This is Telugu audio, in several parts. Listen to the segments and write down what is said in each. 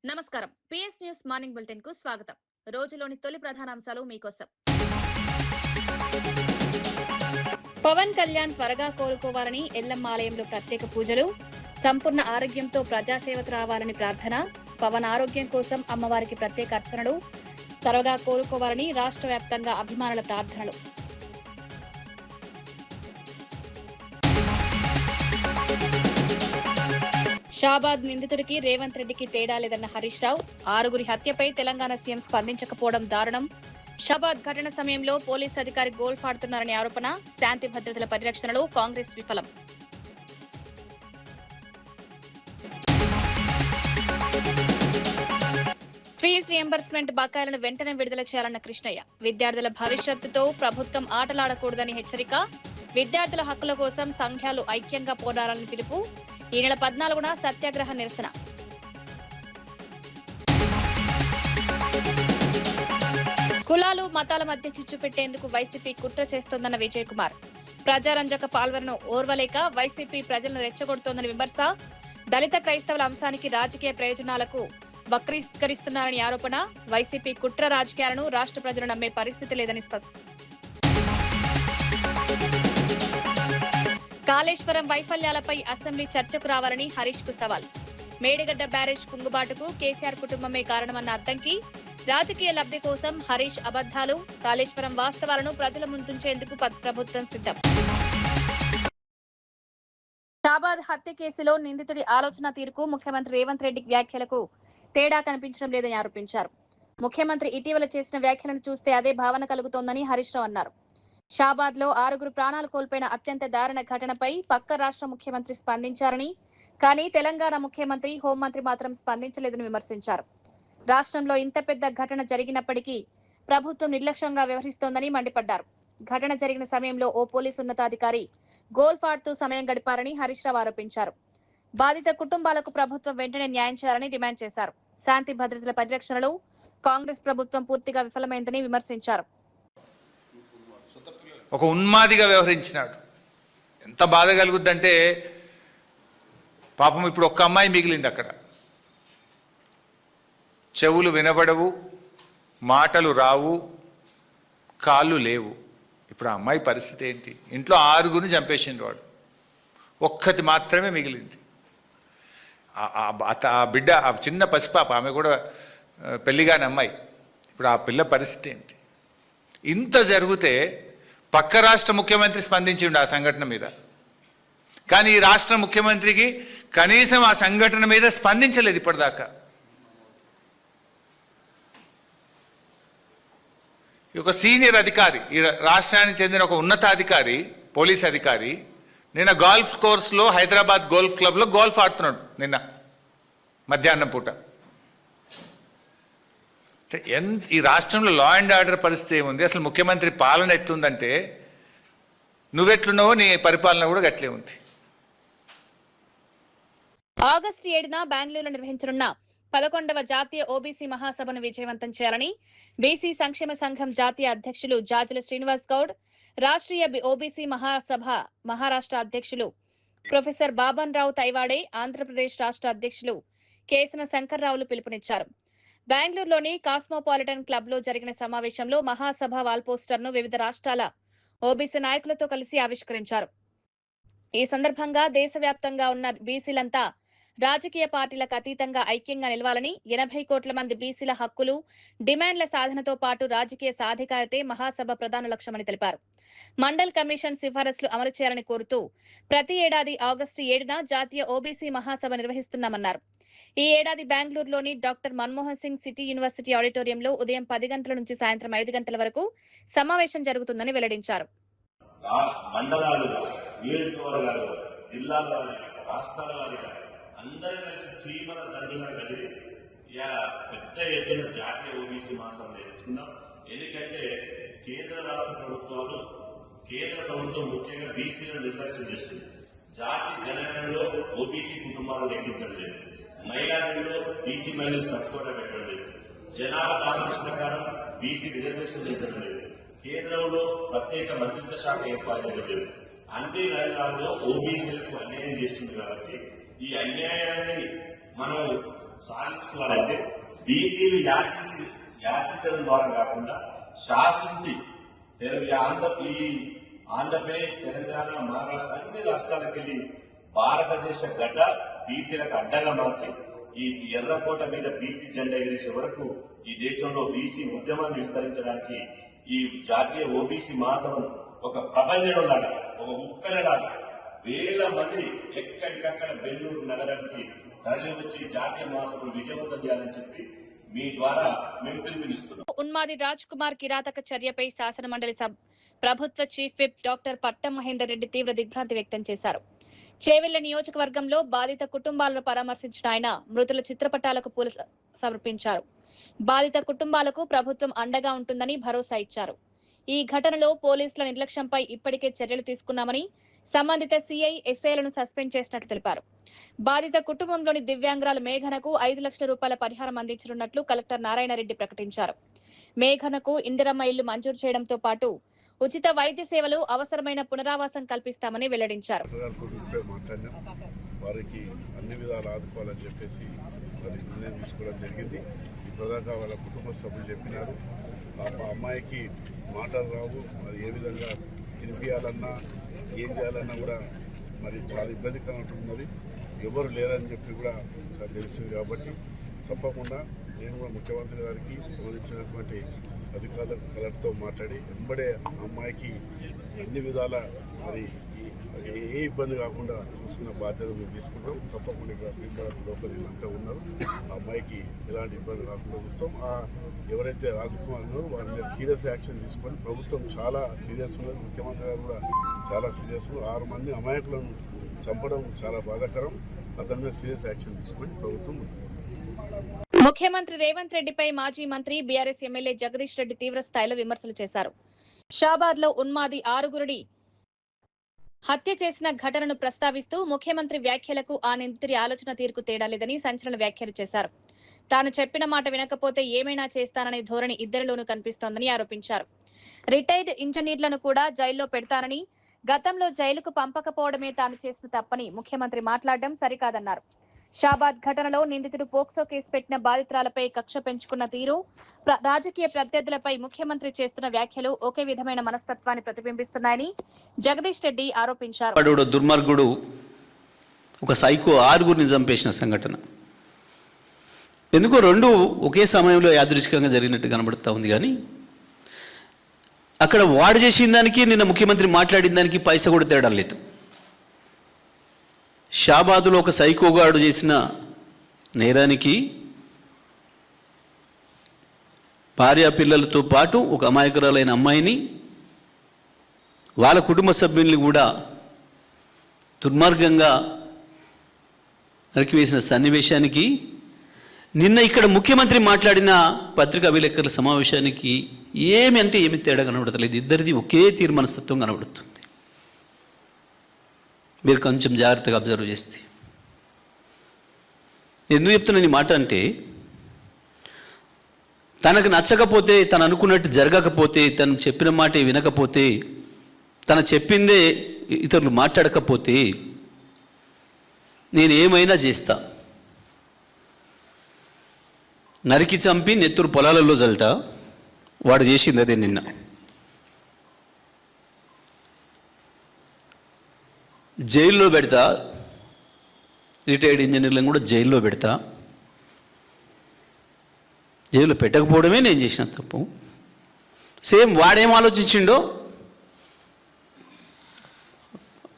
నమస్కారం. పిఎస్ న్యూస్ మార్నింగ్ బులెటిన్ కు స్వాగతం. రోజులోని తొలి ప్రధానాంశాలు మీకోసం. పవన్ కళ్యాణ్ త్వరగా కోలుకోవాలని ఎల్లమ్మ ఆలయంలో ప్రత్యేక పూజలు. సంపూర్ణ ఆరోగ్యంతో ప్రజాసేవకు రావాలని ప్రార్థన. పవన్ ఆరోగ్యం కోసం అమ్మవారికి ప్రత్యేక అర్చనలు. త్వరగా కోలుకోవాలని రాష్ట్ర వ్యాప్తంగా అభిమానుల ప్రార్థనలు. షాబాద్ నిందితుడికి రేవంత్ రెడ్డికి తేడా లేదన్న హరీష్ రావు. 6గురి హత్యపై తెలంగాణ సీఎం స్పందించకపోవడం దారుణం. షాబాద్ ఘటన సమయంలో పోలీసు అధికారి గోల్ఫ్ ఆడుతున్నారనే ఆరోపణ. శాంతి భద్రతల పరిరక్షణలో కాంగ్రెస్ విఫలం. ఫీజు రియంబర్స్మెంట్ బకాయిలను వెంటనే విడుదల చేయాలన్న కృష్ణయ్య. విద్యార్థుల భవిష్యత్తుతో ప్రభుత్వం ఆటలాడకూడదని హెచ్చరిక. విద్యార్థుల హక్కుల కోసం సంఘాలు ఐక్యంగా పోరాడాలని పిలుపు. ఈ నెల 14న సత్యాగ్రహ నిరసన. కులాలు మతాల మధ్య చిచ్చు పెట్టేందుకు వైసీపీ కుట్ర చేస్తోందన్న విజయ్ కుమార్. ప్రజారంజక పాల్వలను ఓర్వలేక వైసీపీ ప్రజలను రెచ్చగొడుతోందని విమర్శ. దళిత క్రైస్తవుల అంశానికి రాజకీయ ప్రయోజనాలకు వక్రీకరిస్తున్నారని ఆరోపణ. వైసీపీ కుట్ర రాజకీయాలను రాష్ట్ర ప్రజలు నమ్మే పరిస్థితి లేదని స్పష్టం. కాళేశ్వరం వైఫల్యాలపై అసెంబ్లీ చర్చకు రావాలని హరీష్ కు సవాల్. మేడిగడ్డ బ్యారేజ్ కుంగుబాటుకు కేసీఆర్ కుటుంబమే కారణమన్న అద్దంకి. రాజకీయ లబ్ధి కోసం హరీష్ అబద్దాలు. కాళేశ్వరం వాస్తవాలను ప్రజల ముందుంచేందుకు ప్రభుత్వం సిద్ధం. షాబాద్ హత్య కేసులో నిందితుడి ఆలోచన తీరుకు ముఖ్యమంత్రి రేవంత్ రెడ్డి వ్యాఖ్యలకు తేడా కనిపించడం లేదని ఆరోపించారు. ముఖ్యమంత్రి ఇటీవల చేసిన వ్యాఖ్యలను చూస్తే అదే భావన కలుగుతోందని హరీష్ రావు అన్నారు. షాబాద్ లో 6గురు ప్రాణాలు కోల్పోయిన అత్యంత దారుణ ఘటనపై పక్క రాష్ట్ర ముఖ్యమంత్రి స్పందించారని, కానీ తెలంగాణ ముఖ్యమంత్రి హోంమంత్రి మాత్రం స్పందించలేదని విమర్శించారు. రాష్ట్రంలో ఇంత పెద్ద ఘటన జరిగినప్పటికీ ప్రభుత్వం నిర్లక్ష్యంగా వ్యవహరిస్తోందని మండిపడ్డారు. ఘటన జరిగిన సమయంలో ఓ పోలీసు ఉన్నతాధికారి గోల్ఫ్ ఆడుతూ సమయం గడిపారని హరీష్ రావు ఆరోపించారు. బాధిత కుటుంబాలకు ప్రభుత్వం వెంటనే న్యాయం చేయాలని డిమాండ్ చేశారు. శాంతి భద్రతల పరిరక్షణలో కాంగ్రెస్ ప్రభుత్వం పూర్తిగా విఫలమైందని విమర్శించారు. ఒక ఉన్మాదిగా వ్యవహరించినాడు. ఎంత బాధ కలుగుద్దంటే పాపం ఇప్పుడు ఒక్క అమ్మాయి మిగిలింది అక్కడ. చెవులు వినబడవు, మాటలు రావు, కాళ్ళు లేవు. ఇప్పుడు ఆ అమ్మాయి పరిస్థితి ఏంటి? ఇంట్లో 6గురిని చంపేసిండు వాడు, ఒక్కటి మాత్రమే మిగిలింది. ఆ బిడ్డ, ఆ చిన్న పసిపాప, ఆమె కూడా పెళ్లిగాని అమ్మాయి. ఇప్పుడు ఆ పిల్ల పరిస్థితి ఏంటి? ఇంత జరిగితే పక్క రాష్ట్ర ముఖ్యమంత్రి స్పందించిండు ఆ సంఘటన మీద, కానీ ఈ రాష్ట్ర ముఖ్యమంత్రికి కనీసం ఆ సంఘటన మీద స్పందించలేదు ఇప్పటిదాకా. ఒక సీనియర్ అధికారి, ఈ రాష్ట్రానికి చెందిన ఒక ఉన్నతాధికారి, పోలీస్ అధికారి నిన్న గోల్ఫ్ కోర్సులో హైదరాబాద్ గోల్ఫ్ క్లబ్లో గోల్ఫ్ ఆడుతున్నాడు నిన్న మధ్యాహ్నం పూట. ఈ రాష్ట్రంలో లా అండ్ ఆర్డర్ పరిస్థితి ఏముంది? అసలు ముఖ్యమంత్రి పాలన ఎట్లుందంటే నువ్వెట్లున్నావో నీ పరిపాలన కూడా గట్లే ఉంది. ఆగస్టు 7న బెంగళూరులో నిర్వహించనున్న 11వ జాతీయ ఓబీసీ మహాసభను విజయవంతం చేయాలని బీసీ సంక్షేమ సంఘం జాతీయ అధ్యక్షులు జాజుల శ్రీనివాస్ గౌడ్, రాష్ట్రీయ ఓబీసీ మహాసభ మహారాష్ట్ర అధ్యక్షులు ప్రొఫెసర్ బాబన్ రావు తైవాడే, ఆంధ్రప్రదేశ్ రాష్ట్ర అధ్యక్షులు కేసన శంకర్రావులు పిలుపునిచ్చారు. బెంగళూరులోని కాస్మోపాలిటన్ క్లబ్ లో జరిగిన సమావేశంలో మహాసభ వాల్ పోస్టర్ ను వివిధ రాష్ట్రాల ఓబీసీ నాయకులతో కలిసి ఆవిష్కరించారు. ఈ సందర్భంగా దేశవ్యాప్తంగా ఉన్న బీసీలంతా రాజకీయ పార్టీలకు అతీతంగా ఐక్యంగా నిలవాలని, 80 కోట్ల మంది బీసీల హక్కులు, డిమాండ్ల సాధనతో పాటు రాజకీయ సాధికారతే మహాసభ ప్రధాన లక్ష్యమని తెలిపారు. మండల్ కమిషన్ సిఫారసులు అమలు చేయాలని కోరుతూ ప్రతి ఏడాది ఆగస్టు 7న జాతీయ ఓబీసీ మహాసభ నిర్వహిస్తున్నామన్నారు. ఈ ఏడాది బెంగళూరులోని doctor Manmohan Singh city university ఆడిటోరియంలో ఉదయం 10 గంటల నుంచి సాయంత్రం 5 గంటల వరకు సమావేశం జరుగుతుందని వెల్లడించారు. నియోజకవర్గాలు, జిల్లాల వారిగా, రాష్ట్రాల వారిగా అందరూ కలిసి చీమల దండుగా కలిగి ఇలా పెద్ద ఎత్తున జాతీయ ఓబీసీ మహాసభ జరుగుతున్నాం. ఎందుకంటే కేంద్ర రాష్ట్ర ప్రభుత్వాలు, కేంద్ర ప్రభుత్వం ముఖ్యంగా బీసీలను నిర్లక్ష్యం చేస్తుంది. జాతి జనగణనలో ఓబీసీ కుటుంబాలు లెక్కించడం లేదు. మైనారిటీలో బీసీ మహిళలకు సపోర్ట్ పెట్టడం లేదు. జనాభా కాంగ్రెస్ ప్రకారం బీసీ రిజర్వేషన్ పెంచడం లేదు. కేంద్రంలో ప్రత్యేక మంత్రిత్వ శాఖ ఏర్పాటు చేయడం లేదు. అన్ని రంగాల్లో ఓబీసీలకు అన్యాయం చేస్తుంది కాబట్టి ఈ అన్యాయాన్ని మనం సాధించుకోవాలంటే బీసీలు యాచించడం ద్వారా కాకుండా శాసించి ఆంధ్రప్రదేశ్, తెలంగాణ, మహారాష్ట్ర అన్ని రాష్ట్రాలకు వెళ్ళి భారతదేశ గడ్డ బీసీలకు అడ్డగా మార్చి ఈ ఎర్రకోట మీద బీసీ జెండా ఎగిరేసే వరకు ఈ దేశంలో బీసీ ఉద్యమాన్ని విస్తరించడానికి ఈ జాతీయ ఓబీసీ మహాసభను ఒక ప్రపంచం లాగా, ఒక ఉక్కరలాగా వేల మంది ఎక్కడికక్కడ బెంగళూరు నగరానికి తరలి వచ్చి జాతీయ మహాసభను విజయవంతం చేయాలని చెప్పి మీ ద్వారా మేము పిలుపునిస్తున్నాం. ఉన్మాది రాజ్ కుమార్ కిరాతక చర్యపై శాసనమండలి ప్రభుత్వ చీఫ్ విప్ డాక్టర్ పట్టం మహేందర్ రెడ్డి తీవ్ర దిగ్భ్రాంతి వ్యక్తం చేశారు. చేవెళ్ల నియోజకవర్గంలో బాధిత కుటుంబాలను పరామర్శించిన ఆయన మృతుల చిత్రపటాలకు పూలు సమర్పించారు. బాధిత కుటుంబాలకు ప్రభుత్వం అండగా ఉంటుందని భరోసా ఇచ్చారు. ఈ ఘటనలో పోలీసుల నిర్లక్ష్యంపై ఇప్పటికే చర్యలు తీసుకున్నామని, సంబంధిత సీఐ, ఎస్ఐలను సస్పెండ్ చేసినట్లు తెలిపారు. బాధిత కుటుంబంలోని దివ్యాంగురాలు మేఘనకు 5 లక్షల రూపాయల పరిహారం అందించనున్నట్లు కలెక్టర్ నారాయణరెడ్డి ప్రకటించారు. మేఘనకు ఇందిరమ్మ ఇల్లు మంజూరు చేయడంతో పాటు ఉచిత వైద్య సేవలు, అవసరమైన పునరావాసం కల్పిస్తామని వెల్లడించారు. వారికి అన్ని విధాలు ఆదుకోవాలని చెప్పేసి మరి నిర్ణయం తీసుకోవడం జరిగింది. ఇప్పటిదాకా వాళ్ళ కుటుంబ సభ్యులు చెప్పినారు, ఆ అమ్మాయికి మాటలు రావు, మరి ఏ విధంగా తినిపించాలన్నా ఏం చేయాలన్నా కూడా మరి చాలా ఇబ్బందికరంగా ఉన్నది. ఎవరు లేరని చెప్పి కూడా తెలిసింది. కాబట్టి తప్పకుండా నేను కూడా ముఖ్యమంత్రి గారికి సంబంధించినటువంటి అధికారులు, కలెక్టర్తో మాట్లాడి వెంబడే అమ్మాయికి అన్ని విధాల మరి ఏ ఇబ్బంది కాకుండా చూసుకున్న బాధ్యత మేము తీసుకుంటాం. తప్పకుండా ఇక్కడ లోకల్ అంతా ఉన్నారు, ఆ అమ్మాయికి ఎలాంటి ఇబ్బంది కాకుండా చూస్తాం. ఎవరైతే రాజకుమార్ ఉన్నారో వారి మీద సీరియస్ యాక్షన్ తీసుకొని ప్రభుత్వం చాలా సీరియస్ ఉన్నది. ముఖ్యమంత్రి గారు కూడా చాలా సీరియస్. 6 మంది అమాయకులను చంపడం చాలా బాధాకరం. అతని మీద సీరియస్ యాక్షన్ తీసుకొని ప్రభుత్వం ముఖ్యమంత్రి రేవంత్ రెడ్డిపై మాజీ మంత్రి బీఆర్ఎస్ ఎమ్మెల్యే జగదీష్ రెడ్డి తీవ్ర స్థాయిలో విమర్శలు చేశారు. షాబాద్ లో ఉన్మాది 6గురిని హత్య చేసిన ఘటనను ప్రస్తావిస్తూ ముఖ్యమంత్రి వ్యాఖ్యలకు ఆ నిందితుడి ఆలోచన తీరుకు తేడా లేదని సంచలన వ్యాఖ్యలు చేశారు. తాను చెప్పిన మాట వినకపోతే ఏమైనా చేస్తాననే ధోరణి ఇద్దరిలోనూ కనిపిస్తోందని ఆరోపించారు. రిటైర్డ్ ఇంజనీర్లను కూడా జైల్లో పెడతానని, గతంలో జైలుకు పంపకపోవడమే తాను చేసిన తప్పని ముఖ్యమంత్రి మాట్లాడడం సరికాదన్నారు. షాబాద్ ఘటనలో నిందితుడు పోక్సో కేసు పెట్టిన బాధితురాలపై కక్ష పెంచుకున్న తీరు, రాజకీయ ప్రత్యర్థులపై ముఖ్యమంత్రి చేస్తున్న వ్యాఖ్యలు ఒకే విధమైన మనస్తత్వాన్ని ప్రతిబింబిస్తున్నాయని జగదీష్ రెడ్డి ఆరోపించారు. దుర్మార్గుడు ఒక సైకో 6గురిని చంపేసిన సంఘటన ఎందుకో 2 ఒకే సమయంలో యాదృచ్ఛికంగా జరిగినట్టు కనబడుతూ ఉంది. కానీ అక్కడ వాడు చేసిన దానికి, నిన్న ముఖ్యమంత్రి మాట్లాడిన దానికి పైసా కూడా తేడా లేదు. షాబాదులో ఒక సైకోగాడు చేసిన నేరానికి భార్య పిల్లలతో పాటు ఒక అమాయకురాలైన అమ్మాయిని, వాళ్ళ కుటుంబ సభ్యుల్ని కూడా దుర్మార్గంగా నరికివేసిన సన్నివేశానికి నిన్న ఇక్కడ ముఖ్యమంత్రి మాట్లాడిన పత్రికా విలేకరుల సమావేశానికి ఏమి తేడా కనబడతలేదు. ఇద్దరిది ఒకే తీర్మానస్తత్వం కనబడుతుంది. మీరు కొంచెం జాగ్రత్తగా అబ్జర్వ్ చేస్తే. ఎందుకు చెప్తున్నా ఈ మాట అంటే, తనకు నచ్చకపోతే, తను అనుకున్నట్టు జరగకపోతే, తను చెప్పిన మాట వినకపోతే, తను చెప్పిందే ఇతరులు మాట్లాడకపోతే నేను ఏమైనా చేస్తా, నరికి చంపి నెత్తురు పొలాలలో జల్తా. వాడు చేసింది అదే. నిన్న జైల్లో పెడతా, రిటైర్డ్ ఇంజనీర్లను కూడా జైల్లో పెడతా. జైల్లో పెట్టకపోవడమే నేను చేసిన తప్పు. సేమ్ వాడేం ఆలోచించిండో,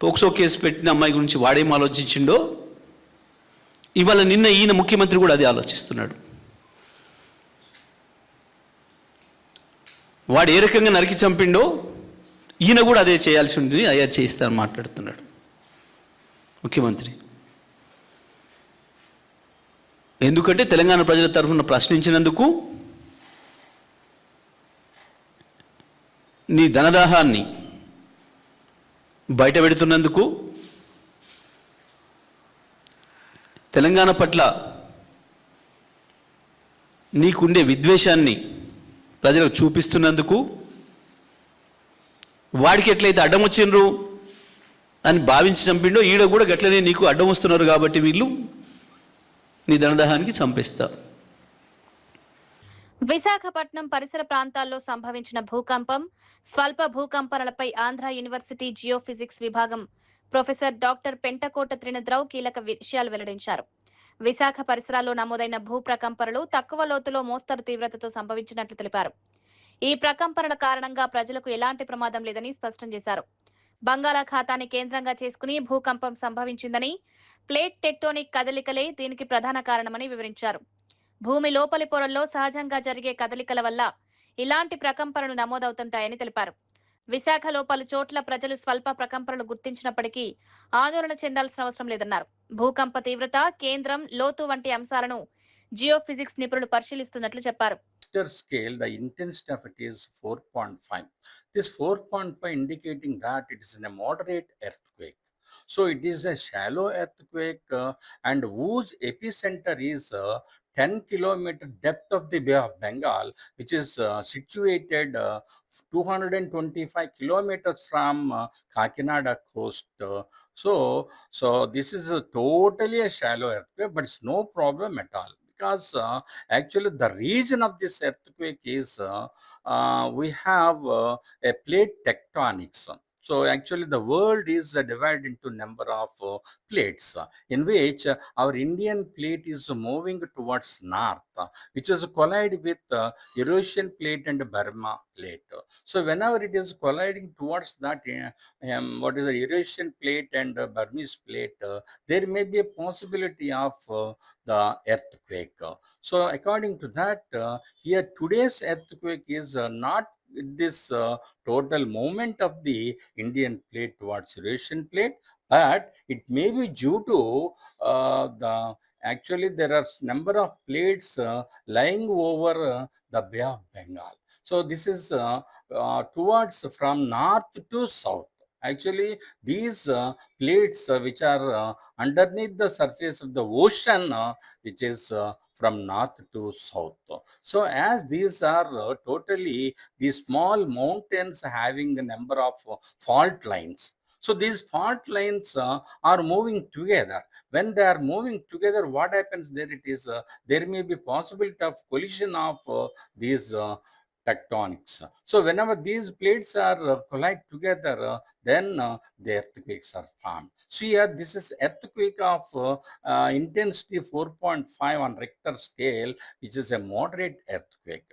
పోక్సో కేసు పెట్టిన అమ్మాయి గురించి వాడేం ఆలోచించిండో, ఇవాళ నిన్న ఈయన ముఖ్యమంత్రి కూడా అదే ఆలోచిస్తున్నాడు. వాడు ఏ రకంగా నరికి చంపిండో ఈయన కూడా అదే చేయాల్సి ఉంటుంది, అయ్యా చేయిస్తానని మాట్లాడుతున్నాడు ముఖ్యమంత్రి. ఎందుకంటే తెలంగాణ ప్రజల తరఫున ప్రశ్నించినందుకు, నీ ధనదాహాన్ని బయట పెడుతున్నందుకు, తెలంగాణ పట్ల నీకుండే విద్వేషాన్ని ప్రజలకు చూపిస్తున్నందుకు, వాడికి ఎట్లయితే అడ్డం వచ్చిండ్రు అని భావించి చంపిండో ఈడ కూడా గట్లనే నీకు అడ్డం వస్తున్నారు. కాబట్టి వీళ్ళు నీ ధనదాహానికి చంపేస్తా. విశాఖపట్నం పరిసర ప్రాంతాల్లో సంభవించిన భూకంపం, స్వల్ప భూకంపనలపై ఆంధ్ర యూనివర్సిటీ జియోఫిజిక్స్ విభాగం ప్రొఫెసర్ డాక్టర్ పెంటకోట త్రినద్రావు కీలక విషయాలు వెల్లడించారు. విశాఖ పరిసరాల్లో నమోదైన భూ ప్రకంపనలు తక్కువ లోతులో మోస్తరు తీవ్రతతో సంభవించినట్లు తెలిపారు. ఈ ప్రకంపనల కారణంగా ప్రజలకు ఎలాంటి ప్రమాదం లేదని స్పష్టం చేశారు. బంగాళాఖాతాన్ని కేంద్రంగా చేసుకుని భూకంపం సంభవించిందని, ప్లేట్ టెక్టోనిక్ కదలికలే దీనికి ప్రధాన కారణమని వివరించారు. భూమి లోపలి పొరల్లో సహజంగా జరిగే కదలికల వల్ల ఇలాంటి ప్రకంపనలు నమోదవుతుంటాయని తెలిపారు. విశాఖలో పలు చోట్ల ప్రజలు స్వల్ప ప్రకంపనలు గుర్తించినప్పటికీ ఆందోళన చెందాల్సిన అవసరం లేదన్నారు. భూకంప తీవ్రత, కేంద్రం, లోతు వంటి అంశాలను జియోఫిజిక్స్ నిపుణులు పరిశీలిస్తున్నట్లు చెప్పారు. Scale, the intensity of it is 4.5. This 4.5 indicating that it is a moderate earthquake. So it is a shallow earthquake and whose epicenter is 10-kilometer depth of the Bay of Bengal, which is situated 225 kilometers from Kakinada coast. So this is totally a shallow earthquake, but it's no problem at all. Because actually the region of this earthquake is we have a plate tectonics. So actually the world is divided into number of plates in which our Indian plate is moving towards north, which is collide with Eurasian plate and Burma plate. So whenever it is colliding towards that, what is the Eurasian plate and Burmese plate, there may be a possibility of the earthquake. So according to that, here today's earthquake is not this total movement of the Indian plate towards Eurasian plate, but it may be due to actually there are number of plates lying over the Bay of Bengal. So this is towards from north to south. Actually, these plates which are underneath the surface of the ocean, which is from north to south. So as these are totally these small mountains having a number of fault lines. So these fault lines are moving together. When they are moving together, what happens there? It is there may be possibility of collision of these tectonics. So whenever these plates are collide together, then the earthquakes are formed. So here this is earthquake of intensity 4.5 on Richter scale, which is a moderate earthquake.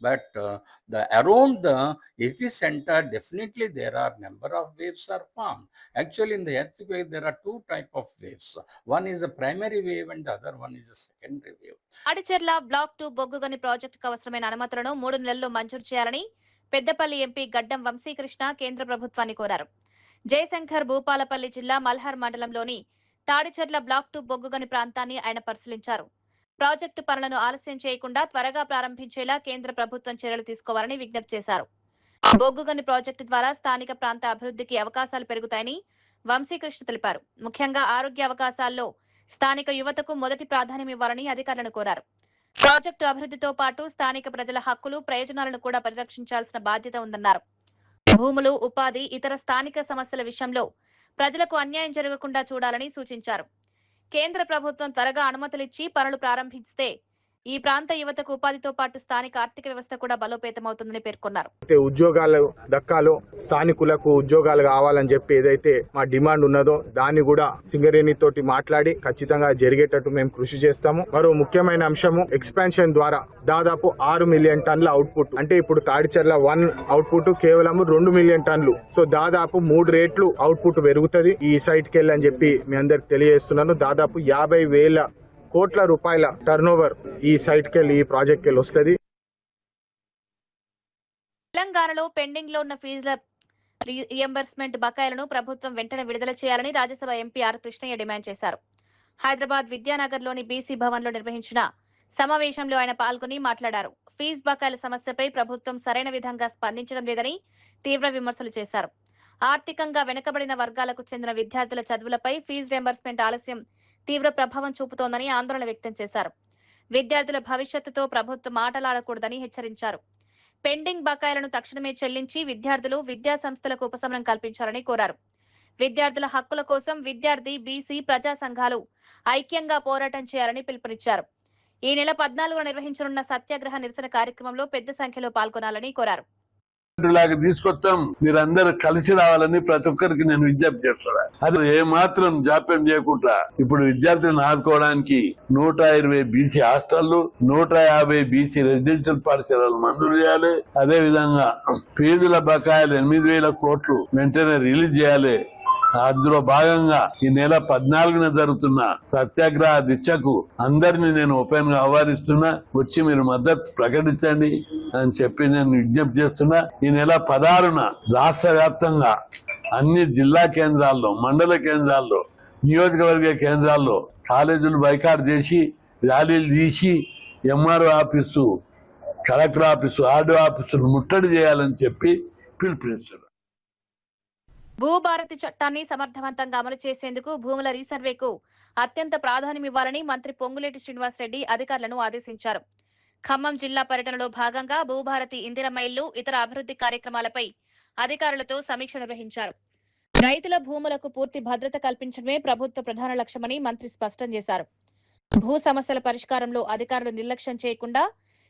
But the around the epicenter, definitely there are number of waves are formed. Actually in the earthquake there are two type of waves. One is a primary wave and the other one is a secondary wave. Adicherla block 2 బొగ్గుగని ప్రాజెక్టుకు అవసరమైన అనుమతులను 3 నెలల్లో మంజూరు చేయాలని పెద్దపల్లి ఎంపీ గడ్డం వంశీకృష్ణ కేంద్ర ప్రభుత్వాన్ని కోరారు. జయశంకర్ భూపాలపల్లి జిల్లా మల్హర్ మండలంలోని తాడిచెర్ల బ్లాక్ 2 బొగ్గుగని ప్రాంతాన్ని ఆయన పరిశీలించారు. ప్రాజెక్టు పనులను ఆలస్యం చేయకుండా త్వరగా ప్రారంభించేలా కేంద్ర ప్రభుత్వం చర్యలు తీసుకోవాలని విజ్ఞప్తి చేశారు. బొగ్గుగని ప్రాజెక్టు ద్వారా స్థానిక ప్రాంత అభివృద్ధికి అవకాశాలు పెరుగుతాయని వంశీకృష్ణ తెలిపారు. ముఖ్యంగా ఆరోగ్య అవకాశాల్లో స్థానిక యువతకు మొదటి ప్రాధాన్యం ఇవ్వాలని అధికారులను కోరారు. ప్రాజెక్టు అభివృద్ధితో పాటు స్థానిక ప్రజల హక్కులు, ప్రయోజనాలను కూడా పరిరక్షించాల్సిన బాధ్యత ఉందన్నారు. భూములు, ఉపాధి, ఇతర స్థానిక సమస్యల విషయంలో ప్రజలకు అన్యాయం జరగకుండా చూడాలని సూచించారు. కేంద్ర ప్రభుత్వం త్వరగా అనుమతులిచ్చి పనులు ప్రారంభిస్తే ఈ ప్రాంత యువతకు ఉపాధితో పాటు స్థానిక ఆర్థిక వ్యవస్థ కూడా బలోపేతమవుతుందని పేర్కొన్నారు. ఉద్యోగాలు దక్కాలో, స్థానికులకు ఉద్యోగాలు కావాలని చెప్పి ఏదైతే మా డిమాండ్ ఉన్నదో దాన్ని కూడా సింగరేణి తోటి మాట్లాడి ఖచ్చితంగా జరిగేటట్టు మేము కృషి చేస్తాము. మరో ముఖ్యమైన అంశము ఎక్స్పాన్షన్ ద్వారా దాదాపు 6 మిలియన్ టన్నుల అవుట్పుట్, అంటే ఇప్పుడు తాడిచెర్ల 1 అవుట్పుట్ కేవలం 2 మిలియన్ టన్నులు. సో దాదాపు 3 రేట్లు అవుట్పుట్ పెరుగుతుంది ఈ సైట్కి వెళ్ళి అని చెప్పి మీ అందరికి తెలియజేస్తున్నాను. దాదాపు 50,000 కోట్ల రూపాయల టర్నోవర్ ఈ సైట్కి వెళ్ళి, ఈ ప్రాజెక్ట్కి వెళ్ళి వస్తుంది. తెలంగాణలో పెండింగ్ లో ఉన్న ఫీజుల రియంబర్స్మెంట్ బకాయిలను ప్రభుత్వం వెంటనే విడుదల చేయాలని Rajya Sabha MP R Krishnaiah demand చేశారు. హైదరాబాద్ విద్యానగర్లోని బీసీ భవన్ లో నిర్వహించిన సమావేశంలో ఆయన పాల్గొని మాట్లాడారు. ఫీజు బకాయిల సమస్యపై ప్రభుత్వం సరైన విధంగా స్పందించడం లేదని తీవ్ర విమర్శలు చేశారు. ఆర్థికంగా వెనుకబడిన వర్గాలకు చెందిన విద్యార్థుల చదువులపై ఫీజు రియంబర్స్మెంట్ ఆలస్యం తీవ్ర ప్రభావం చూపుతోందని ఆందోళన వ్యక్తం చేశారు. విద్యార్థుల భవిష్యత్తుతో ప్రభుత్వం ఆటలాడకూడదని హెచ్చరించారు. పెండింగ్ బకాయిలను తక్షణమే చెల్లించి విద్యార్థులు, విద్యా సంస్థలకు ఉపశమనం కల్పించాలని కోరారు. విద్యార్థుల హక్కుల కోసం విద్యార్థి, బీసీ, ప్రజా సంఘాలు ఐక్యంగా పోరాటం చేయాలని పిలుపునిచ్చారు. ఈ నెల 14న నిర్వహించనున్న సత్యాగ్రహ నిరసన కార్యక్రమంలో పెద్ద సంఖ్యలో పాల్గొనాలని కోరారు. లాగా తీసుకొస్తాం, మీరందరూ కలిసి రావాలని ప్రతి ఒక్కరికి నేను విజ్ఞప్తి చేస్తున్నా. అది ఏమాత్రం జాప్యం చేయకుండా ఇప్పుడు విద్యార్థులను ఆదుకోవడానికి 120 బీసీ హాస్టళ్లు, 150 బీసీ రెసిడెన్షియల్ పాఠశాలలు మంజూరు చేయాలి. అదే విధంగా ఫీజుల బకాయిలు 8,000 కోట్లు వెంటనే రిలీజ్ చేయాలి. అందులో భాగంగా ఈ నెల 14న జరుగుతున్న సత్యాగ్రహ దీక్షకు అందరినీ నేను ఓపెన్ గా ఆహ్వానిస్తున్నా. వచ్చి మీరు మద్దతు ప్రకటించండి అని చెప్పి నేను విజ్ఞప్తి చేస్తున్నా. ఈ నెల 16న రాష్ట్ర వ్యాప్తంగా అన్ని జిల్లా కేంద్రాల్లో, మండల కేంద్రాల్లో, నియోజకవర్గ కేంద్రాల్లో కాలేజీలు బైకాట్ చేసి ర్యాలీలు తీసి MRO office, collector office, RDO ఆఫీసులు ముట్టడి చేయాలని చెప్పి పిలుపునిస్తున్నారు. భూభారతి చట్టాన్ని సమర్థవంతంగా అమలు చేసేందుకు భూముల రీసర్వేకు అత్యంత ప్రాధాన్యమివ్వాలని మంత్రి పొంగులేటి శ్రీనివాసరెడ్డి అధికారులను ఆదేశించారు. ఖమ్మం జిల్లా పర్యటనలో భాగంగా భూభారతి, ఇందిరమ్మ ఇల్లు, ఇతర అభివృద్ధి కార్యక్రమాలపై అధికారులతో సమీక్ష నిర్వహించారు. రైతుల భూములకు పూర్తి భద్రత కల్పించడమే ప్రభుత్వ ప్రధాన లక్ష్యమని మంత్రి స్పష్టం చేశారు. భూ సమస్యల పరిష్కారంలో అధికారులు నిర్లక్ష్యం చేయకుండా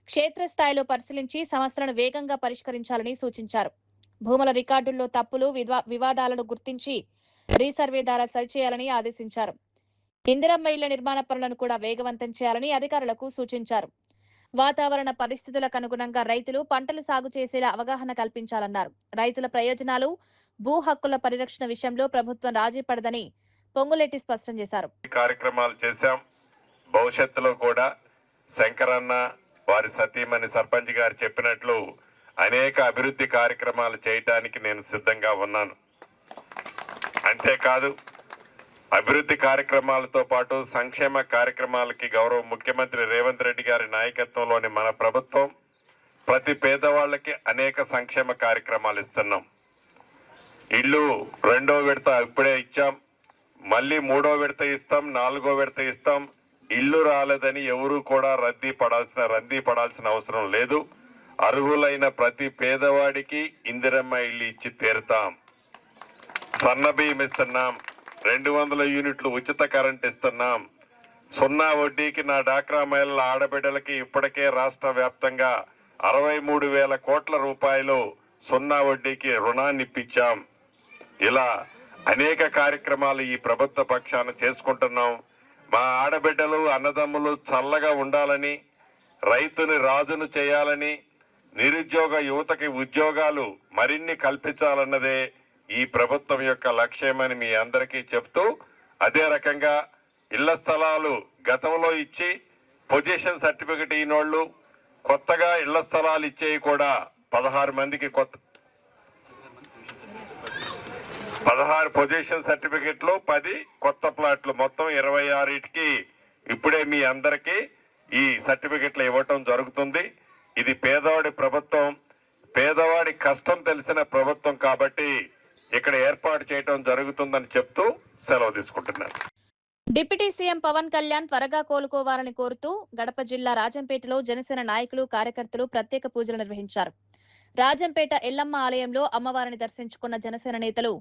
క్షేత్రస్థాయిలో పరిశీలించి సమస్యలను వేగంగా పరిష్కరించాలని సూచించారు. భూముల రికార్డుల్లో తప్పులు, వివాదాలను గుర్తించి రీసర్వే ద్వారా సరిచేయాలని ఆదేశించారు. ఇందిరమ్మ ఇళ్ల నిర్మాణ పనులను కూడా వేగవంతం చేయాలని అధికారులకు సూచించారు. వాతావరణ పరిస్థితులకు అనుగుణంగా రైతులు పంటలు సాగు చేసేలా అవగాహన కల్పించాలన్నారు. రైతుల ప్రయోజనాలు, భూ హక్కుల పరిరక్షణ విషయంలో ప్రభుత్వం రాజీ పడదని పొంగులేటి స్పష్టం చేశారు. కార్యక్రమాలు చేశాం. భవిష్యత్తులో కూడా శంకరన్న, వారి సతీమణి సర్పంచ్ గారు చెప్పినట్లు అనేక అభివృద్ధి కార్యక్రమాలు చేయటానికి నేను సిద్ధంగా ఉన్నాను. అంతేకాదు, అభివృద్ధి కార్యక్రమాలతో పాటు సంక్షేమ కార్యక్రమాలకి గౌరవ ముఖ్యమంత్రి రేవంత్ రెడ్డి గారి నాయకత్వంలోని మన ప్రభుత్వం ప్రతి పేదవాళ్ళకి అనేక సంక్షేమ కార్యక్రమాలు ఇస్తున్నాం. ఇల్లు 2వ విడత ఇప్పుడే ఇచ్చాం, మళ్ళీ 3వ విడత ఇస్తాం, 4వ విడత ఇస్తాం. ఇల్లు రాలేదని ఎవరూ కూడా రద్దీ పడాల్సిన అవసరం లేదు. అర్హులైన ప్రతి పేదవాడికి ఇందిరమ్మ ఇల్లు ఇచ్చి తీరుతాం. సన్న బియ్యం ఇస్తున్నాం, 200 యూనిట్లు ఉచిత కరెంట్ ఇస్తున్నాం. 0 వడ్డీకి నా డాక్రా మహిళల ఆడబిడ్డలకి ఇప్పటికే రాష్ట్ర వ్యాప్తంగా 63,000 కోట్ల రూపాయలు 0 వడ్డీకి రుణాన్ని ఇప్పించాం. ఇలా అనేక కార్యక్రమాలు ఈ ప్రభుత్వ పక్షాన చేసుకుంటున్నాం. మా ఆడబిడ్డలు, అన్నదమ్ములు చల్లగా ఉండాలని, రైతుని రాజును చేయాలని, నిరుద్యోగ యువతకి ఉద్యోగాలు మరిన్ని కల్పించాలన్నదే ఈ ప్రభుత్వం యొక్క లక్ష్యమని మీ అందరికీ చెప్తూ, అదే రకంగా ఇళ్ల స్థలాలు గతంలో ఇచ్చి పొజిషన్ సర్టిఫికెట్ ఈనోళ్ళు కొత్తగా ఇళ్ల స్థలాలు ఇచ్చేవి కూడా 16 మందికి 16 పొజిషన్ సర్టిఫికెట్లు, 10 కొత్త ప్లాట్లు, మొత్తం 26కి ఇప్పుడే మీ అందరికీ ఈ సర్టిఫికెట్లు ఇవ్వటం జరుగుతుంది. ఇది పేదవాడి ప్రభుత్వం, పేదవాడి కష్టం తెలిసిన ప్రభుత్వం కాబట్టి ఇక్కడ ఏర్పాటు చేయడం జరుగుతుందని చెప్తూ సెలవు తీసుకుంటున్నాను. డిప్యూటీ సీఎం పవన్ కళ్యాణ్ త్వరగా కోలుకోవాలని కోరుతూ గడప జిల్లా రాజంపేటలో జనసేన నాయకులు, కార్యకర్తలు ప్రత్యేక పూజలు నిర్వహించారు. రాజంపేట ఎల్లమ్మ ఆలయంలో అమ్మవారిని దర్శించుకున్న జనసేన నేతలు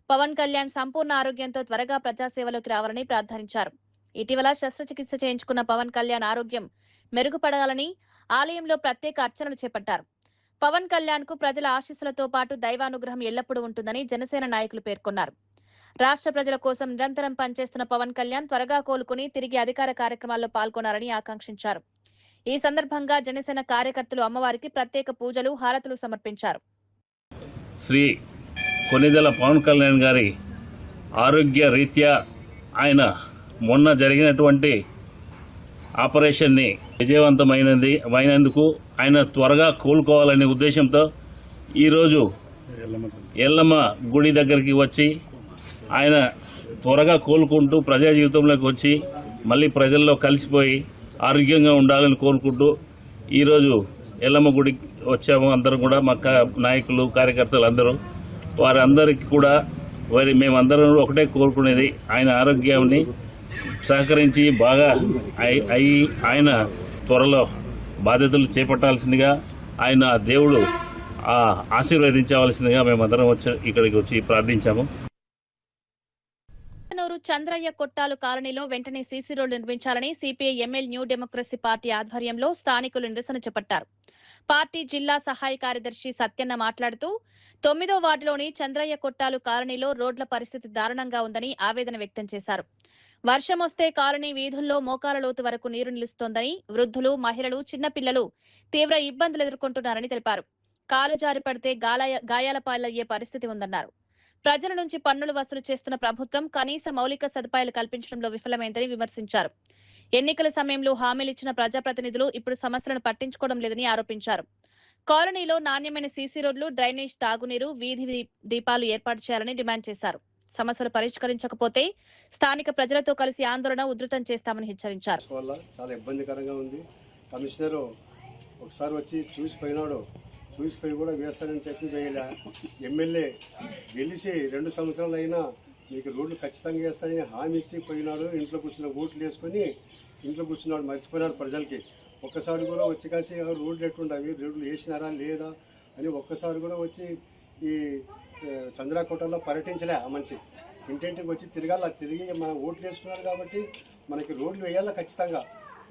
పవన్ కళ్యాణ్ సంపూర్ణ ఆరోగ్యంతో త్వరగా ప్రజాసేవలోకి రావాలని ప్రార్థించారు. ఇటీవల శస్త్రచికిత్స చేయించుకున్న పవన్ కళ్యాణ్ ఆరోగ్యం మెరుగుపడాలని ఆలయంలో ప్రత్యేక అర్చనలు చేపట్టారు. పవన్ కళ్యాణ్ కు ప్రజల ఆశీస్సులతో పాటు దైవానుగ్రహం ఎల్లప్పుడూ ఉంటుందని జనసేన నాయకులు పేర్కొన్నారు. రాష్ట్ర ప్రజల కోసం నిరంతరం పనిచేస్తున్న పవన్ కళ్యాణ్ త్వరగా కోలుకుని తిరిగి అధికార కార్యక్రమాల్లో పాల్గొనాలని ఆకాంక్షించారు. ఈ సందర్భంగా జనసేన కార్యకర్తలు అమ్మవారికి ప్రత్యేక పూజలు, హారతులు సమర్పించారు. శ్రీ కొనిదెల పవన్ కళ్యాణ్ గారి ఆరోగ్య రీత్యా ఆయన మొన్న జరిగినటువంటి ఆపరేషన్ని విజయవంతమైనందుకు ఆయన త్వరగా కోలుకోవాలనే ఉద్దేశంతో ఈరోజు ఎల్లమ్మ గుడి దగ్గరికి వచ్చి ఆయన త్వరగా కోలుకుంటూ ప్రజా జీవితంలోకి వచ్చి మళ్ళీ ప్రజల్లో కలిసిపోయి ఆరోగ్యంగా ఉండాలని కోరుకుంటూ ఈరోజు ఎల్లమ్మ గుడికి వచ్చాము. అందరూ కూడా మా నాయకులు, కార్యకర్తలు అందరూ, వారందరికీ కూడా మేమందరం ఒకటే కోరుకునేది ఆయన ఆరోగ్యాన్ని సహకరించి బాగా ఆయన త్వరలో బాధ్యతలు చేపట్టాల్సిందిగా ఆయన దేవుడు ఆశీర్వదించవలసిందిగా మేమందరం ఇక్కడికి వచ్చి ప్రార్థించాము. చంద్రయ్య కొట్టాలు కాలనీలో వెంటనే సీసీ రోడ్లు నిర్మించాలని CPI ML new democracy party ఆధ్వర్యంలో స్థానికులు నిరసన చేపట్టారు. పార్టీ జిల్లా సహాయ కార్యదర్శి సత్యన్న మాట్లాడుతూ 9వ వార్డులోని చంద్రయ్య కొట్టాలు కాలనీలో రోడ్ల పరిస్థితి దారుణంగా ఉందని ఆవేదన వ్యక్తం చేశారు. వర్షం వస్తే కాలనీ వీధుల్లో మోకాల లోతు వరకు నీరు నిలుస్తోందని, వృద్ధులు, మహిళలు, చిన్నపిల్లలు తీవ్ర ఇబ్బందులు ఎదుర్కొంటున్నారని తెలిపారు. కాలు జారి పడితే గాయాల పాలయ్యే పరిస్థితి ఉందన్నారు. ప్రజల నుంచి పన్నులు వసూలు చేస్తున్న ప్రభుత్వం కనీస మౌలిక సదుపాయాలు కల్పించడంలో విఫలమైందని విమర్శించారు. ఎన్నికల సమయంలో హామీలిచ్చిన ప్రజాప్రతినిధులు ఇప్పుడు సమస్యలను పట్టించుకోవడం లేదని ఆరోపించారు. కాలనీలో నాణ్యమైన సీసీ రోడ్లు, డ్రైనేజ్, తాగునీరు, వీధి దీపాలు ఏర్పాటు చేయాలని డిమాండ్ చేశారు. సమస్యలు పరిష్కరించకపోతే స్థానిక ప్రజలతో కలిసి ఆందోళన ఉధృతం చేస్తామని హెచ్చరించారు. చాలా ఇబ్బందికరంగా ఉంది. కమిషనర్ ఒకసారి వచ్చి చూసిపోయినాడు, చూసిపోయి కూడా వేస్తానని చెప్పి వేయలే. ఎమ్మెల్యే గెలిచి 2 సంవత్సరాలు అయినా మీకు రోడ్లు ఖచ్చితంగా వేస్తానని హామీ ఇచ్చి పోయినాడు. ఇంట్లో కూర్చున్న ఓట్లు వేసుకొని ఇంట్లో కూర్చున్నాడు, మర్చిపోయినాడు ప్రజలకి. ఒక్కసారి కూడా వచ్చి కాసి రోడ్లు ఎట్లుండవి, రోడ్లు వేసినారా లేదా అని ఒక్కసారి కూడా వచ్చి ఈ చంద్రకోటలో పర్యటించలే. ఆ మనిషి ఇంటింటికి వచ్చి తిరిగి మనం ఓట్లు వేసుకున్నారు కాబట్టి మనకి రోడ్లు వేయాలా ఖచ్చితంగా.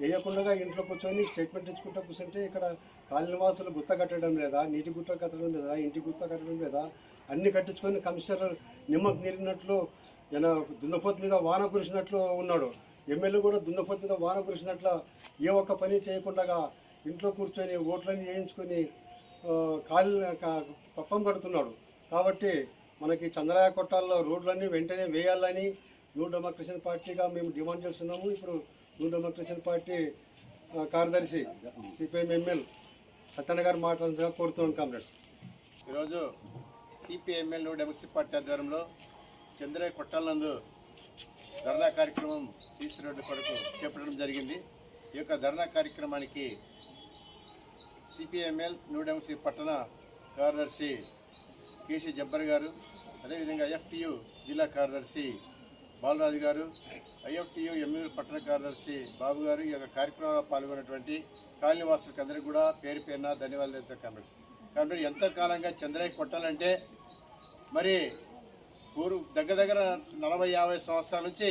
వేయకుండా ఇంట్లో కూర్చొని స్టేట్మెంట్ ఇచ్చుకుంటూ కూర్చుంటే ఇక్కడ కాలనివాసులు గుత్త కట్టడం లేదా, నీటి గుత్త కట్టడం లేదా, ఇంటి గుత్త కట్టడం లేదా, అన్ని కట్టించుకొని కమిషనర్ నిమ్మకు నీరినట్లు దున్నపోతు మీద వాన కురిసినట్లు ఉన్నాడు. ఎమ్మెల్యే కూడా దున్నపోతు మీద వాన కురిసినట్ల ఏ ఒక్క పని చేయకుండా ఇంట్లో కూర్చొని ఓట్లన్నీ వేయించుకొని పప్పం కడుతున్నాడు. కాబట్టి మనకి చంద్రయ్య కొట్టాల్లో రోడ్లన్నీ వెంటనే వేయాలని న్యూ డెమోక్రసీ పార్టీగా మేము డిమాండ్ చేస్తున్నాము. ఇప్పుడు న్యూ డెమోక్రసీ పార్టీ కార్యదర్శి సిపిఐ ఎంఎల్ సత్యన్న గారు మాట్లాడాల్సిందిగా కోరుతున్నాను. కామ్రేడ్స్, ఈరోజు సిపిఐఎంఎల్ న్యూ డెమోక్రసీ పార్టీ ఆధ్వర్యంలో చంద్రయ్య కొట్టాలందు ధర్నా కార్యక్రమం సీసీ రోడ్డు కొరకు చేపట్టడం జరిగింది. ఈ యొక్క ధర్నా కార్యక్రమానికి సిపిఐఎంఎల్ న్యూ డెమోక్రసీ పట్టణ కార్యదర్శి కేసీ జబ్బర్ గారు, అదేవిధంగా ఐఎఫ్టియు జిల్లా కార్యదర్శి బాలరాజు గారు, ఐఎఫ్టియు ఎంయూరు పట్టణ కార్యదర్శి బాబు గారు ఈ యొక్క కార్యక్రమంలో పాల్గొన్నటువంటి కాలనీవాసులకు అందరికీ కూడా పేరు పేరున ధన్యవాదాలు చెప్తా. కాబట్టి ఎంతో కాలంగా చంద్రయ్య కొట్టాలంటే మరి దగ్గర 40-50 సంవత్సరాల నుంచి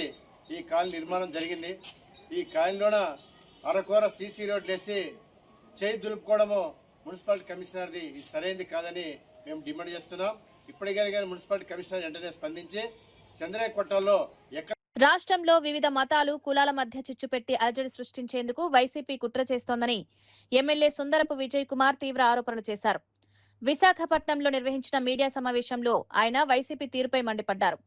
ఈ కాలనీ నిర్మాణం జరిగింది. ఈ కాలనీలోన అరకొర సీసీ రోడ్లు వేసి చేయి దులుపుకోవడము మున్సిపాలిటీ కమిషనర్ది ఇది సరైనది కాదని మేము డిమాండ్ చేస్తున్నాం. ఇప్పటికైనా కానీ మున్సిపాలిటీ కమిషనర్ వెంటనే స్పందించి చంద్రయ్య కొట్టాల్లో రాష్ట్రంలో వివిధ మతాలు, కులాల మధ్య చిచ్చుపెట్టి అలజడి సృష్టించేందుకు వైసీపీ కుట్ర చేస్తోందని ఎమ్మెల్యే సుందరపు విజయ్ కుమార్ తీవ్ర ఆరోపణలు చేశారు. విశాఖపట్నంలో నిర్వహించిన మీడియా సమావేశంలో ఆయన వైసీపీ తీరుపై మండిపడ్డారు.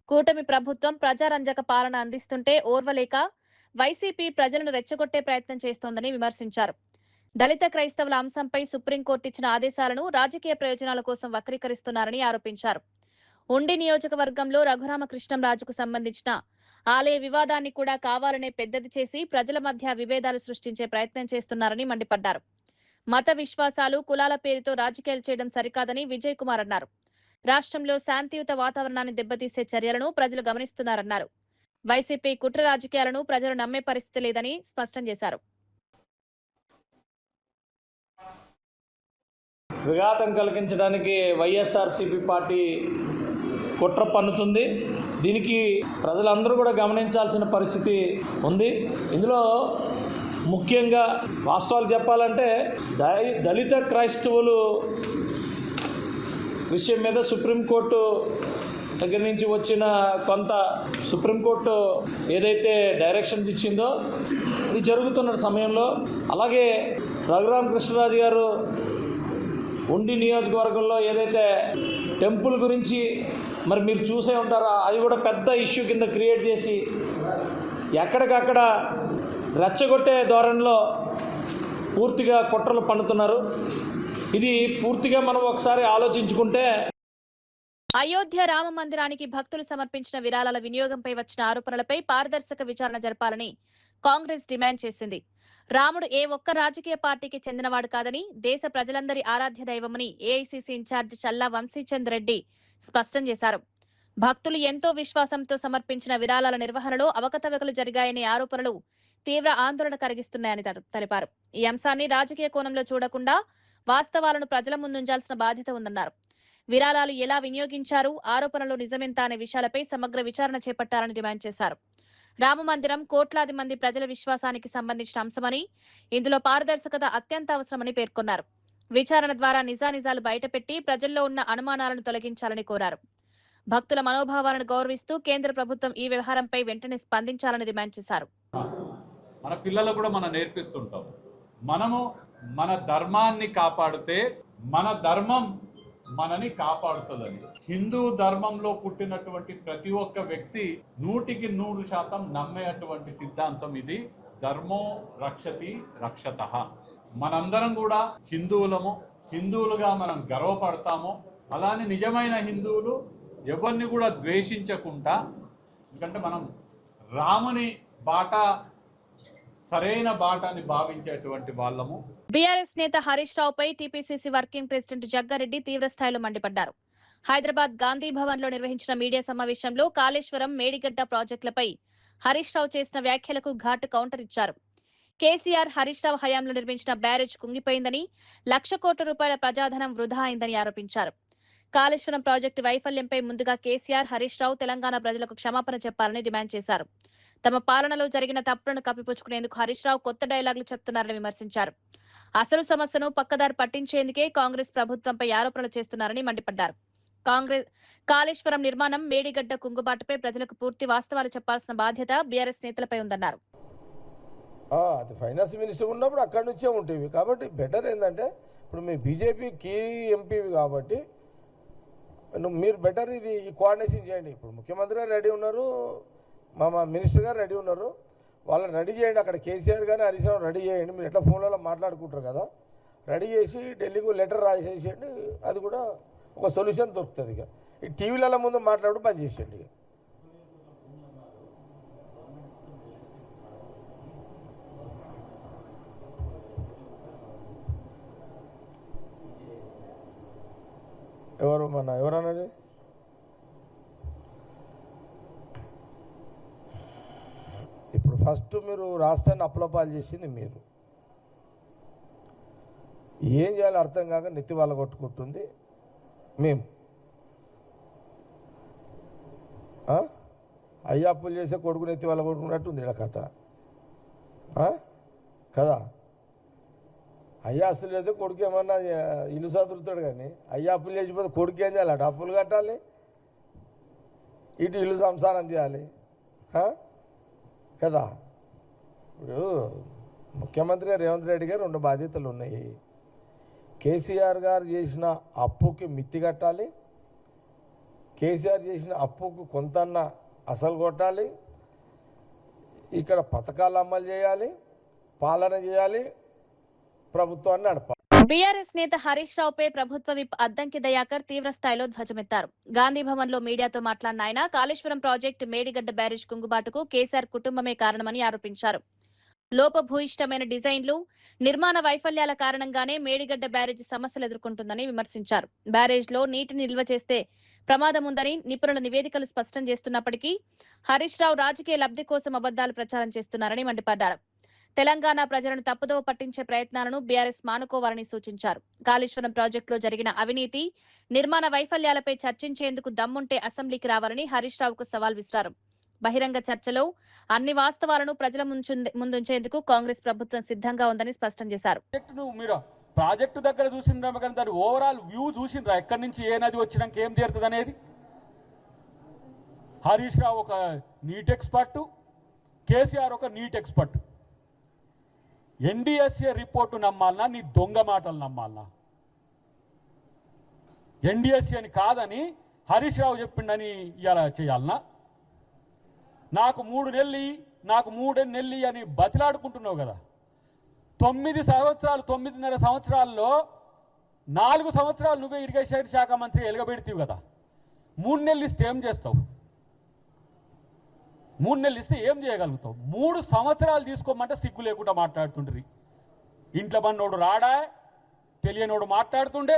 కూటమి ప్రభుత్వం ప్రజారంజక పాలన అందిస్తుంటే ఓర్వలేక వైసీపీ ప్రజలను రెచ్చగొట్టే ప్రయత్నం చేస్తోందని విమర్శించారు. దళిత క్రైస్తవుల అంశంపై సుప్రీంకోర్టు ఇచ్చిన ఆదేశాలను రాజకీయ ప్రయోజనాల కోసం వక్రీకరిస్తున్నారని ఆరోపించారు. ఉండి నియోజకవర్గంలో రఘురామకృష్ణంరాజుకు సంబంధించిన ఆలయ వివాదాన్ని కూడా కావాలనే పెద్దది చేసి ప్రజల మధ్య విభేదాలు సృష్టించే ప్రయత్నం చేస్తున్నారని మండిపడ్డారు. మత విశ్వాసాలు, కులాల పేరుతో రాజకీయాలు చేయడం సరికాదని విజయ్ కుమార్ అన్నారు. రాష్ట్రంలో శాంతియుత వాతావరణాన్ని దెబ్బతీసే చర్యలను ప్రజలు గమనిస్తున్నారన్నారు. వైసీపీ కుట్ర రాజకీయాలను ప్రజలు నమ్మే పరిస్థితి లేదని స్పష్టం చేశారు. విఘాతం కలిగించడానికి వైఎస్ఆర్సీపీ పార్టీ కుట్ర పన్నుతుంది. దీనికి ప్రజలందరూ కూడా గమనించాల్సిన పరిస్థితి ఉంది. ఇందులో ముఖ్యంగా వాస్తవాలు చెప్పాలంటే దళిత క్రైస్తవులు విషయం మీద సుప్రీంకోర్టు దగ్గర నుంచి వచ్చిన కొంత సుప్రీంకోర్టు ఏదైతే డైరెక్షన్స్ ఇచ్చిందో ఇది జరుగుతున్న సమయంలో, అలాగే రఘురామకృష్ణరాజు గారు ఉండి నియోజకవర్గంలో ఏదైతే టెంపుల్ గురించి మరి మీరు చూసే ఉంటారో అది కూడా పెద్ద ఇష్యూ కింద క్రియేట్ చేసి ఎక్కడికక్కడ రెచ్చగొట్టే ధోరణిలో పూర్తిగా కుట్రలు పన్నుతున్నారు. ఇది పూర్తిగా మనం ఒకసారి ఆలోచించుకుంటే అయోధ్య రామ మందిరానికి భక్తులు సమర్పించిన విరాళాల వినియోగంపై వచ్చిన ఆరోపణలపై పారదర్శక విచారణ జరపాలని కాంగ్రెస్ డిమాండ్ చేసింది. రాముడు ఏ ఒక్క రాజకీయ పార్టీకి చెందినవాడు కాదని, దేశ ప్రజలందరి ఆరాధ్య దైవమని ఏఐసీసీ ఇన్ఛార్జి చల్లా వంశీచంద్ రెడ్డి స్పష్టం చేశారు. భక్తులు ఎంతో విశ్వాసంతో సమర్పించిన విరాళాల నిర్వహణలో అవకతవకలు జరిగాయనే ఆరోపణలు తీవ్ర ఆందోళన కలిగిస్తున్నాయని తెలిపారు. ఈ అంశాన్ని రాజకీయ కోణంలో చూడకుండా వాస్తవాలను ప్రజల ముందుంచాల్సిన బాధ్యత ఉందన్నారు. విరాళాలు ఎలా వినియోగించారు, ఆరోపణలు నిజమెంత అనే విషయాలపై సమగ్ర విచారణ చేపట్టాలని డిమాండ్ చేశారు. రామమందిరం కోట్లాది మంది ప్రజల విశ్వాసానికి సంబంధించిన అంశమని, ఇందులో పారదర్శకత అత్యంత అవసరమని పేర్కొన్నారు. విచారణ ద్వారా నిజానిజాలు బయటపెట్టి ప్రజల్లో ఉన్న అనుమానాలను తొలగించాలని కోరారు. భక్తుల మనోభావాలను గౌరవిస్తూ కేంద్ర ప్రభుత్వం ఈ వ్యవహారంపై వెంటనే స్పందించాలని డిమాండ్ చేశారు. మన పిల్లలకు కూడా మనం నేర్పిస్తుంటాం, మనము మన ధర్మాన్ని కాపాడితే మన ధర్మం మనని కాపాడుతుందని. హిందూ ధర్మంలో పుట్టినటువంటి ప్రతి ఒక్క వ్యక్తి 100% నమ్మేటువంటి సిద్ధాంతం ఇది. ధర్మో రక్షతి రక్షతః. మనందరం కూడా హిందువులము, హిందువులుగా మనం గర్వపడతాము. అలానే నిజమైన హిందువులు ఎవరిని కూడా ద్వేషించకుండా, ఎందుకంటే మనం రాముని బాట సరైన బాట అని భావించేటువంటి వాళ్ళము. బీఆర్ఎస్ నేత హరీష్ రావుపై టీపీసీసీ వర్కింగ్ ప్రెసిడెంట్ జగ్గారెడ్డి తీవ్రస్థాయిలో మండిపడ్డారు. హైదరాబాద్ గాంధీ భవన్ లో నిర్వహించిన మీడియా సమావేశంలో కాళేశ్వరం, మేడిగడ్డ ప్రాజెక్టులపై హరీష్ రావు చేసిన వ్యాఖ్యలకు ఘాటు కౌంటర్ ఇచ్చారు. కేసీఆర్, హరీష్ రావు హయాంలో నిర్మించిన బ్యారేజ్ కుంగిపోయిందని, ₹1,00,00,000 కోట్ల ప్రజాధనం వృధా అయిందని ఆరోపించారు. కాళేశ్వరం ప్రాజెక్టు వైఫల్యంపై ముందుగా కేసీఆర్, హరీష్ రావు తెలంగాణ ప్రజలకు క్షమాపణ చెప్పాలని డిమాండ్ చేశారు. తమ పాలనలో జరిగిన తప్పులను కప్పిపుచ్చుకునేందుకు హరీష్ రావు కొత్త డైలాగులు చెప్తున్నారని విమర్శించారు. అసలు సమస్యను పక్కదారి పట్టించేందుకే కాంగ్రెస్ ప్రభుత్వంపై ఆరోపణలు చేస్తున్నారని మండిపడ్డారు. కాళేశ్వరం నిర్మాణం, మేడిగడ్డ కుంగుబాటుపై ప్రజలకు పూర్తి వాస్తవాలు చెప్పాల్సిన బాధ్యత బీఆర్ఎస్ నేతలపై ఉందన్నారు. అది ఫైనాన్స్ మినిస్టర్ ఉన్నప్పుడు అక్కడి నుంచే ఉంటాయి. కాబట్టి బెటర్ ఏంటంటే ఇప్పుడు మీ బీజేపీ కీ ఎంపీవి కాబట్టి మీరు బెటర్ ఇది ఈ కోఆర్డినేషన్ చేయండి. ఇప్పుడు ముఖ్యమంత్రి గారు రెడీ ఉన్నారు, మా మినిస్టర్ గారు రెడీ ఉన్నారు, వాళ్ళని రెడీ చేయండి. అక్కడ కేసీఆర్ గారిని హరీష్ రావు రెడీ చేయండి. మీరు ఎట్లా ఫోన్లలో మాట్లాడుకుంటారు కదా, రెడీ చేసి ఢిల్లీకి లెటర్ రాసేసేయండి. అది కూడా ఒక సొల్యూషన్ దొరుకుతుంది. ఇక ఈ టీవీలలో ముందు మాట్లాడు బంద్ చేసేయండి. ఇక ఎవరన్నది ఇప్పుడు ఫస్ట్ మీరు రాష్ట్రాన్ని అప్లపాలు చేసింది మీరు. ఏం చేయాలో అర్థం కాక నెత్తి వాళ్ళ కొట్టుకుంటుంది మేము. అయ్యప్పులు చేసే కొడుకు నెత్తి వాళ్ళ కొట్టుకున్నట్టుంది ఇలా కథ కదా. అయ్యాస్తులు అయితే కొడుకు ఏమన్నా ఇల్లు చదువుతాడు, కానీ అయ్యాప్పులు చేసిపోతే కొడుకు ఏం చేయాలి? అటు అప్పులు కట్టాలి, ఇటు ఇల్లు సంసారం చేయాలి కదా. ఇప్పుడు ముఖ్యమంత్రి రేవంత్ రెడ్డి గారు 2 బాధ్యతలు ఉన్నాయి. కేసీఆర్ గారు చేసిన అప్పుకి మిత్తి కట్టాలి, కేసీఆర్ చేసిన అప్పుకు కొంతన్న అసలు కొట్టాలి, ఇక్కడ పథకాలు అమలు చేయాలి, పాలన చేయాలి, ప్రభుత్వాన్ని నడపాలి. బీఆర్ఎస్ నేత హరీష్ రావుపై ప్రభుత్వ విప్ అద్దంకి దయాకర్ తీవ్ర స్థాయిలో ధ్వజమెత్తారు. గాంధీ భవన్ లో మీడియాతో మాట్లాడిన ఆయన కాళేశ్వరం ప్రాజెక్టు, మేడిగడ్డ బ్యారేజ్ కుంగుబాటుకు కేసీఆర్ కుటుంబమే కారణమని ఆరోపించారు. లోపభూయిష్టమైన డిజైన్లు, నిర్మాణ వైఫల్యాల కారణంగానే మేడిగడ్డ బ్యారేజ్ సమస్యలు ఎదుర్కొంటుందని విమర్శించారు. బ్యారేజ్ లో నీటిని నిల్వ చేస్తే ప్రమాదం ఉందని నిపుణుల నివేదికలు స్పష్టం చేస్తున్నప్పటికీ హరీష్ రావు రాజకీయ లబ్ధి కోసం అబద్దాలు ప్రచారం చేస్తున్నారని మండిపడ్డారు. తెలంగాణ ప్రజలను తప్పుదోవ పట్టించే ప్రయత్నాలను బీఆర్ఎస్ మానుకోవాలని సూచించారు. కాళేశ్వరం ప్రాజెక్టులో జరిగిన అవినీతి, నిర్మాణ వైఫల్యాలపై చర్చించేందుకు దమ్ముంటే అసెంబ్లీకి రావాలని హరీష్ రావుకు సవాల్ విసిరారు. బహిరంగ చర్చలో అన్ని వాస్తవాలను ప్రజల ముందుంచేందుకు కాంగ్రెస్ ప్రభుత్వం సిద్ధంగా ఉందని స్పష్టం చేశారు. ప్రాజెక్టు దగ్గర చూసిండ్రా, కానీ దాని ఓవరాల్ వ్యూ చూసిండ్రా, ఎక్కడి నుంచి ఏ నది వచ్చినాక ఏం తీరుతుంది అనేది. హరీష్ రావు ఒక నీట్ ఎక్స్పర్టు, కేసీఆర్ ఒక నీట్ ఎక్స్పర్ట్. ఎన్డీఎస్ఏ రిపోర్టు నమ్మాలనా, నీ దొంగ మాటలు నమ్మాలనా? ఎన్డీఎస్ఏ అని కాదని హరీష్ రావు చెప్పిండని ఇలా చేయాలనా? నాకు 3 నెలలు అని బతిలాడుకుంటున్నావు కదా. 9 సంవత్సరాలు, 9.5 సంవత్సరాల్లో 4 సంవత్సరాలు నువ్వే ఇరిగేషన్ శాఖ మంత్రి ఎలుగబెడితీవు కదా. 3 నెలలు ఇస్తే ఏం చేస్తావు? 3 నెలలు ఇస్తే ఏం చేయగలుగుతావు? 3 సంవత్సరాలు తీసుకోమంటే సిగ్గు లేకుండా మాట్లాడుతుండ్రి. ఇంట్లో పన్నోడు రాడా, తెలియనోడు మాట్లాడుతుండే,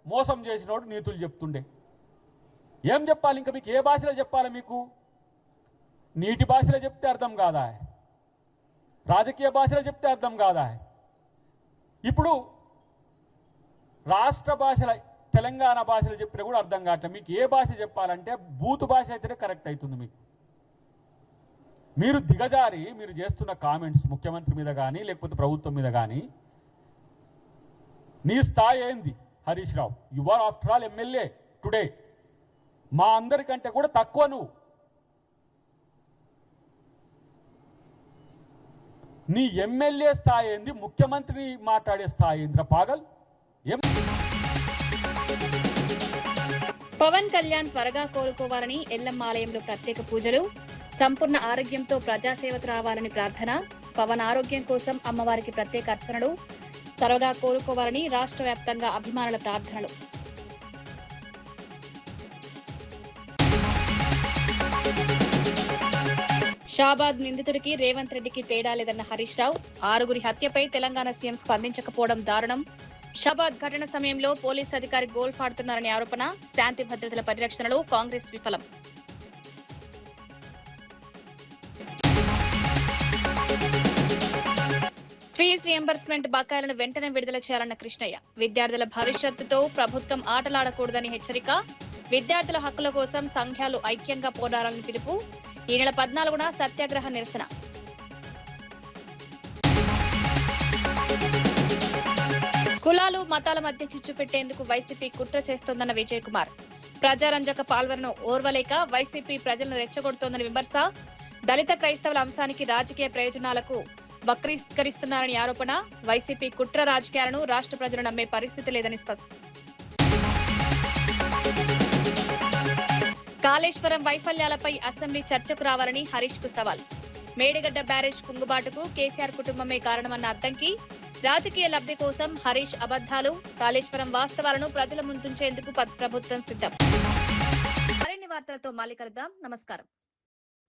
మోసం చేసినోడు నీతులు చెప్తుండే. ఏం చెప్పాలి ఇంకా మీకు? ఏ భాషలో చెప్పాలి మీకు? నీటి భాషలో చెప్తే అర్థం కాదా? రాజకీయ భాషలో చెప్తే అర్థం కాదా? ఇప్పుడు రాష్ట్ర భాషల తెలంగాణ భాషలో చెప్పినా కూడా అర్థం కావట్లేదు. మీకు ఏ భాష చెప్పాలంటే బూతు భాష అయితేనే కరెక్ట్ అవుతుంది. మీకు మీరు దిగజారి మీరు చేస్తున్న కామెంట్స్ ముఖ్యమంత్రి మీద కానీ లేకపోతే ప్రభుత్వం మీద కానీ, నీ స్థాయి ఏంది Harish Rao? You are after all MLA today. మా అందరికంటే కూడా తక్కువ నువ్వు. నీ ఎమ్మెల్యే స్థాయి ఏంది, ముఖ్యమంత్రి మాట్లాడే స్థాయి ఏంద్ర పాగల్? పవన్ కళ్యాణ్ త్వరగా కోలుకోవాలని ఎల్లమ్మ ఆలయంలో ప్రత్యేక పూజలు, సంపూర్ణ ఆరోగ్యంతో ప్రజాసేవకు రావాలని ప్రార్థన, పవన్ ఆరోగ్యం కోసం అమ్మవారికి ప్రత్యేక అర్చనలు, త్వరగా కోలుకోవాలని రాష్ట్ర వ్యాప్తంగా అభిమానుల ప్రార్థనలు. షాబాద్ నిందితుడికి రేవంత్ రెడ్డికి తేడా లేదన్న హరీష్ రావు. 6గురి హత్యపై తెలంగాణ సీఎం స్పందించకపోవడం దారుణం. షాబాద్ ఘటన సమయంలో పోలీసు అధికారి గోల్ఫ్ ఆడుతున్నారనే ఆరోపణ. శాంతి భద్రతల పరిరక్షణలో కాంగ్రెస్ విఫలం. ఫీజు రియంబర్స్మెంట్ బకాయిలను వెంటనే విడుదల చేయాలన్న కృష్ణయ్య. విద్యార్థుల భవిష్యత్తుతో ప్రభుత్వం ఆటలాడకూడదని హెచ్చరిక. విద్యార్థుల హక్కుల కోసం సంఘాలు ఐక్యంగా పోరాడాలని పిలుపు. ఈ నెల 14న సత్యాగ్రహ నిరసన. కులాలు మతాల మధ్య చిచ్చు పెట్టేందుకు వైసీపీ కుట్ర చేస్తోందన్న విజయ్ కుమార్. ప్రజారంజక పాల్వలను ఓర్వలేక వైసీపీ ప్రజలను రెచ్చగొడుతోందని విమర్శ. దళిత క్రైస్తవుల అంశానికి రాజకీయ ప్రయోజనాలకు వక్రీకరిస్తున్నారని ఆరోపణ. వైసీపీ కుట్ర రాజకీయాలను రాష్ట్ర ప్రజలు నమ్మే పరిస్థితి లేదని స్పష్టం. కాళేశ్వరం వైఫల్యాలపై అసెంబ్లీ చర్చకు రావాలని హరీష్ కు సవాల్. మేడిగడ్డ బ్యారేజ్ కుంగుబాటుకు కేసీఆర్ కుటుంబమే కారణమన్న అద్దంకి. రాజకీయ లబ్ధి కోసం హరీష్ అబద్ధాలు, కాళేశ్వరం వాస్తవాలను ప్రజల ముందుంచేందుకు ప్రభుత్వం సిద్ధం. మరిన్ని వార్తలతో మళ్ళీ కలుద్దాం. నమస్కారం.